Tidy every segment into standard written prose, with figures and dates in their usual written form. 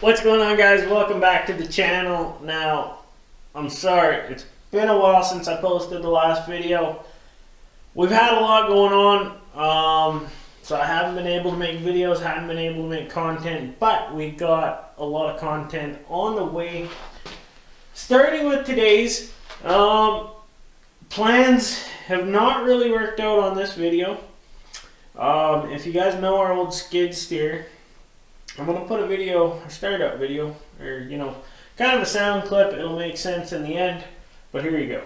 What's going on, guys? Welcome back to the channel. Now, I'm sorry, it's been a while since I posted the last video. We've had a lot going on, so I haven't been able to make videos, haven't been able to make content, but we got a lot of content on the way. Starting with today's, plans have not really worked out on this video. If you guys know our old skid steer, I'm going to put a video, a startup video, or, kind of a sound clip. It'll make sense in the end, but here you go.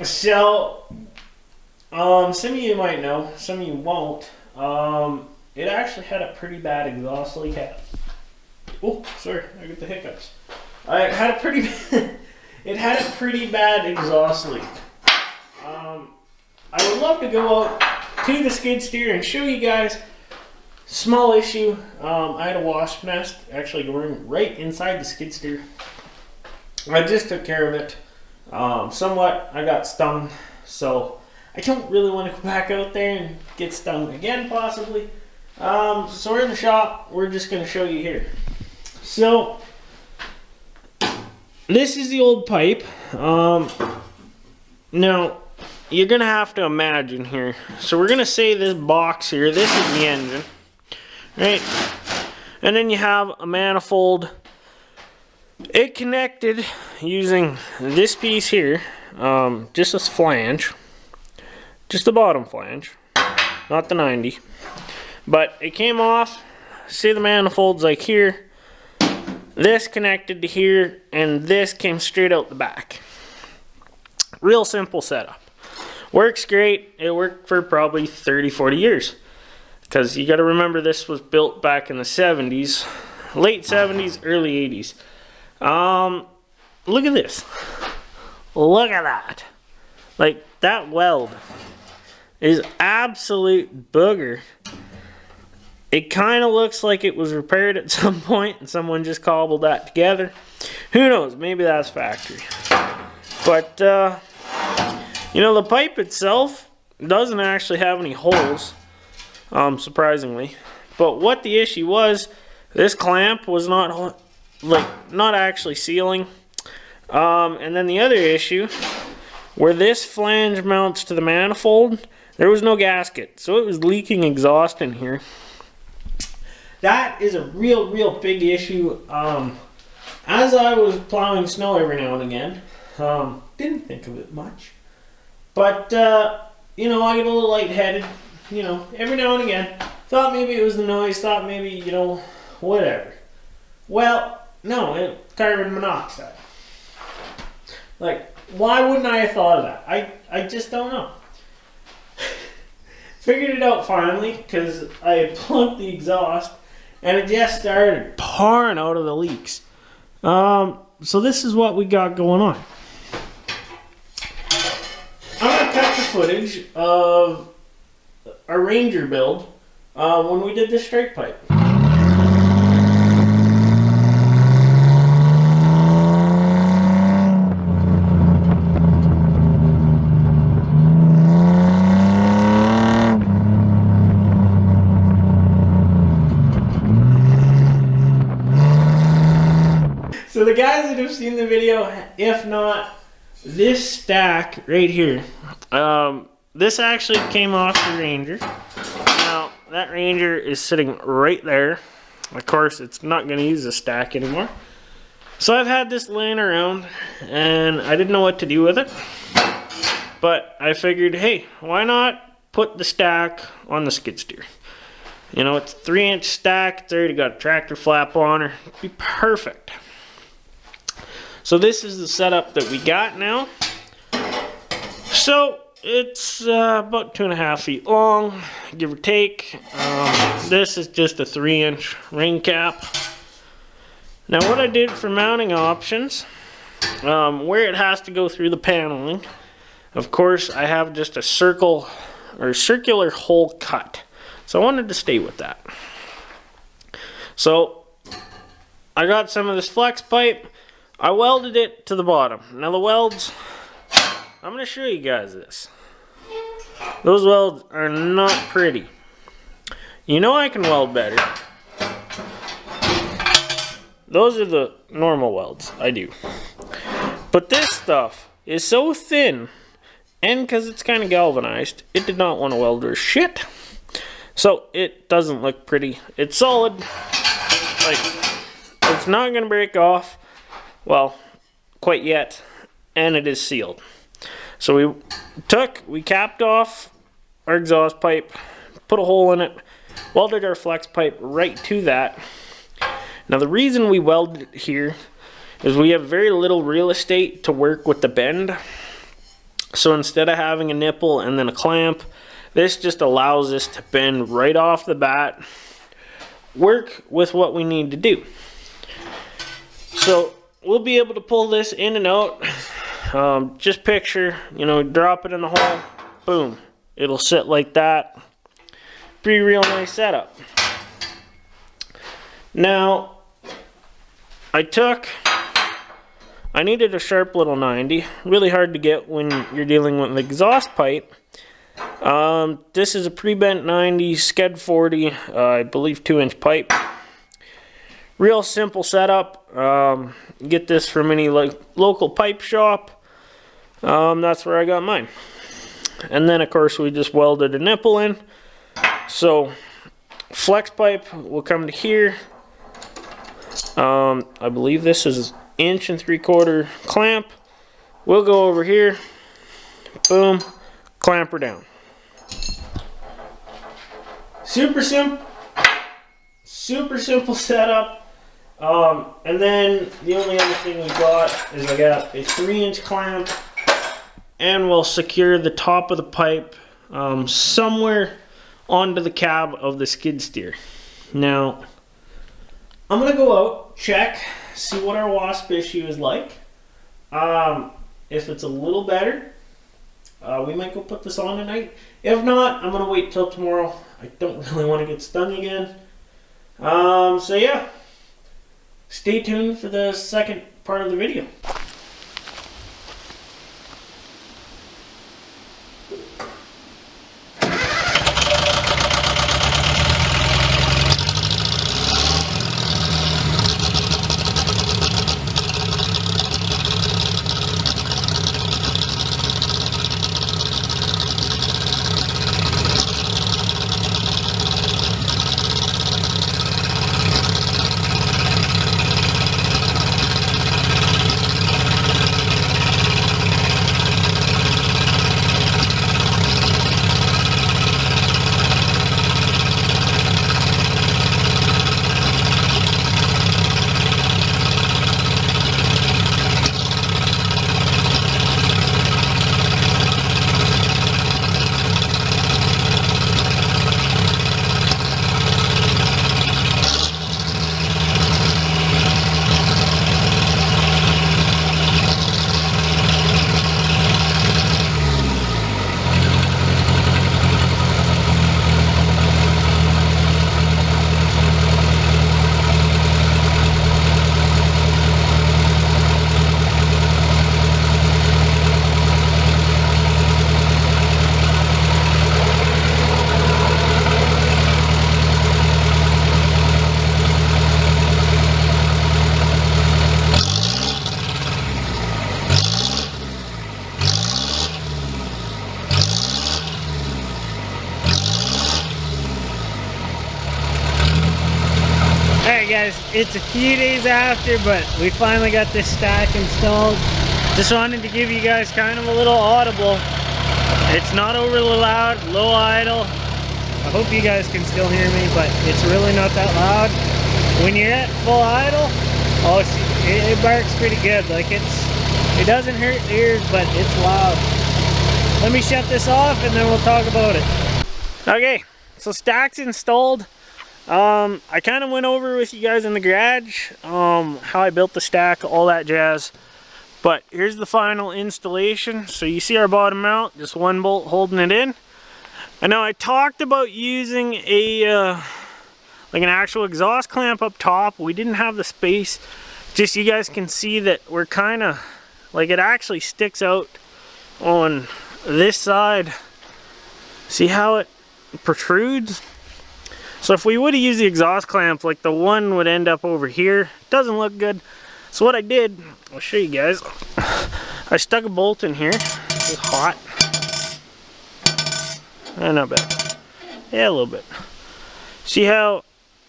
So, some of you might know, some of you won't. It actually had a pretty bad exhaust leak. Oh, sorry, I got the hiccups. It had a pretty bad exhaust leak. I would love to go out to the skid steer and show you guys. Small issue. I had a wasp nest actually going right inside the skid steer. I just took care of it. Somewhat, I got stung, so I don't really want to go back out there and get stung again, possibly. So we're in the shop. We're just going to show you here. So, this is the old pipe. Now, you're going to have to imagine here. So we're going to say this box here, this is the engine, right? And then you have a manifold. It connected using this piece here, just this flange, just the bottom flange, not the 90. But it came off, see the manifolds like here, this connected to here, and this came straight out the back. Real simple setup. Works great. It worked for probably 30-40 years. Because you got to remember this was built back in the 70s, late 70s, early 80s. Look at this. Look at that. Like, that weld is absolute booger. It kind of looks like it was repaired at some point and someone just cobbled that together. Who knows? Maybe that's factory. But, the pipe itself doesn't actually have any holes, surprisingly. But what the issue was, this clamp was not actually sealing. And then the other issue, where this flange mounts to the manifold, there was no gasket, so it was leaking exhaust in here. That is a real big issue. As I was plowing snow every now and again, didn't think of it much, but I get a little lightheaded, every now and again. Thought maybe it was the noise, thought maybe, whatever. Well, no, it's carbon monoxide. Like, why wouldn't I have thought of that? I just don't know. Figured it out finally, because I had plugged the exhaust, and it just started pouring out of the leaks. So this is what we got going on. I'm going to cut the footage of a Ranger build when we did the straight pipe. So the guys that have seen the video, if not, this stack right here, this actually came off the Ranger. Now, that Ranger is sitting right there. Of course, it's not going to use the stack anymore. So I've had this laying around, and I didn't know what to do with it. But I figured, hey, why not put the stack on the skid steer? It's a 3-inch stack. It's already got a tractor flap on her. It'd be perfect. So this is the setup that we got now. So it's about 2.5 feet long, give or take. This is just a 3-inch ring cap. Now what I did for mounting options, where it has to go through the paneling, of course I have just a circle or circular hole cut. So I wanted to stay with that. So I got some of this flex pipe, I welded it to the bottom. Now the welds, I'm going to show you guys this. Those welds are not pretty. You know I can weld better. Those are the normal welds, I do. But this stuff is so thin, and because it's kind of galvanized, it did not want to weld or shit. So it doesn't look pretty. It's solid. Like, it's not going to break off. Well, quite yet. And it is sealed. So we capped off our exhaust pipe, put a hole in it, welded our flex pipe right to that. Now the reason we welded it here is we have very little real estate to work with the bend. So instead of having a nipple and then a clamp, this just allows us to bend right off the bat, work with what we need to do. So we'll be able to pull this in and out. Just picture, you know, drop it in the hole, boom, it'll sit like that. Pretty real nice setup. Now, I needed a sharp little 90, really hard to get when you're dealing with an exhaust pipe. This is a pre-bent 90, sked 40, I believe 2-inch pipe. Real simple setup. Get this from any local pipe shop. That's where I got mine. And then of course we just welded a nipple in. So flex pipe will come to here. I believe this is 1 3/4 clamp. We'll go over here. Boom. Clamp her down. Super simple setup. And then the only other thing we got is I got a 3-inch clamp, and we'll secure the top of the pipe somewhere onto the cab of the skid steer. Now, I'm gonna go out, check, see what our wasp issue is like. If it's a little better, we might go put this on tonight. If not, I'm gonna wait till tomorrow. I don't really want to get stung again. So yeah, stay tuned for the second part of the video. Guys, it's a few days after, but we finally got this stack installed. Just wanted to give you guys kind of a little audible. It's not overly loud, low idle. I hope you guys can still hear me, but it's really not that loud. When you're at full idle, oh, it barks pretty good. Like it doesn't hurt ears, but it's loud. Let me shut this off and then we'll talk about it. Okay, so stack's installed. I kind of went over with you guys in the garage, how I built the stack, all that jazz. But here's the final installation. So you see our bottom mount, just one bolt holding it in. And now I talked about using a like an actual exhaust clamp up top. We didn't have the space. Just you guys can see that we're kind of like, it actually sticks out on this side. See how it protrudes? So if we would have used the exhaust clamp, like the one would end up over here. Doesn't look good. So what I did, I'll show you guys. I stuck a bolt in here. It's hot. Not bad. Yeah, a little bit. See how,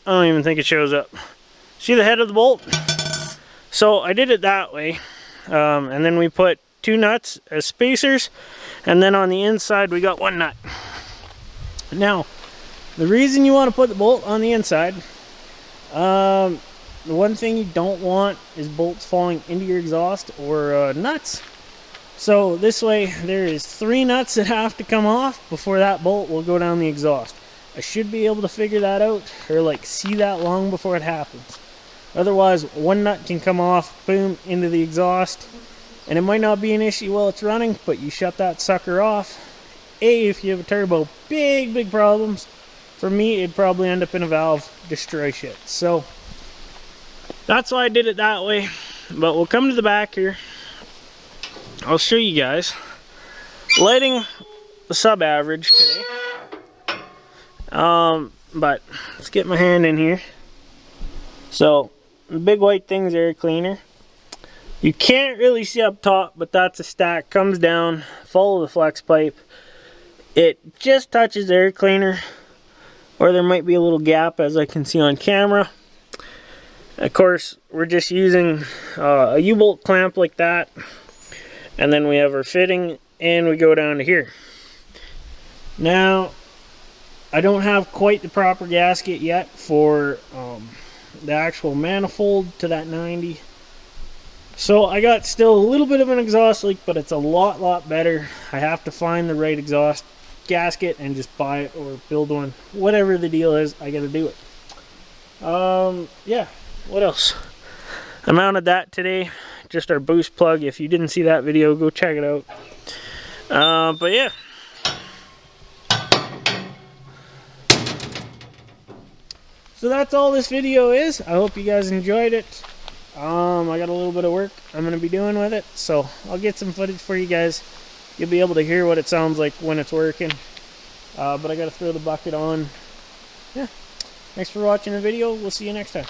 I don't even think it shows up. See the head of the bolt? So I did it that way. And then we put 2 nuts as spacers. And then on the inside we got 1 nut. Now, the reason you want to put the bolt on the inside, the one thing you don't want is bolts falling into your exhaust or nuts. So this way there is 3 nuts that have to come off before that bolt will go down the exhaust. I should be able to figure that out, or like see that long before it happens. Otherwise 1 nut can come off, boom, into the exhaust, and it might not be an issue while it's running, but you shut that sucker off. If you have a turbo, big problems. For me, it'd probably end up in a valve, destroy shit. So that's why I did it that way. But we'll come to the back here. I'll show you guys. Lighting the sub-average today. But let's get my hand in here. So the big white thing's air cleaner. You can't really see up top, but that's a stack. Comes down, follow the flex pipe. It just touches air cleaner, or there might be a little gap as I can see on camera. Of course, we're just using a U-bolt clamp like that, and then we have our fitting, and we go down to here. Now, I don't have quite the proper gasket yet for the actual manifold to that 90. So I got still a little bit of an exhaust leak, but it's a lot better. I have to find the right exhaust gasket and just buy it or build one. Whatever the deal is, I gotta do it. Yeah, what else? I mounted that today, just our boost plug. If you didn't see that video, go check it out. But yeah. So that's all this video is. I hope you guys enjoyed it. I got a little bit of work I'm going to be doing with it, so I'll get some footage for you guys. You'll be able to hear what it sounds like when it's working. But I got to throw the bucket on. Yeah. Thanks for watching the video. We'll see you next time.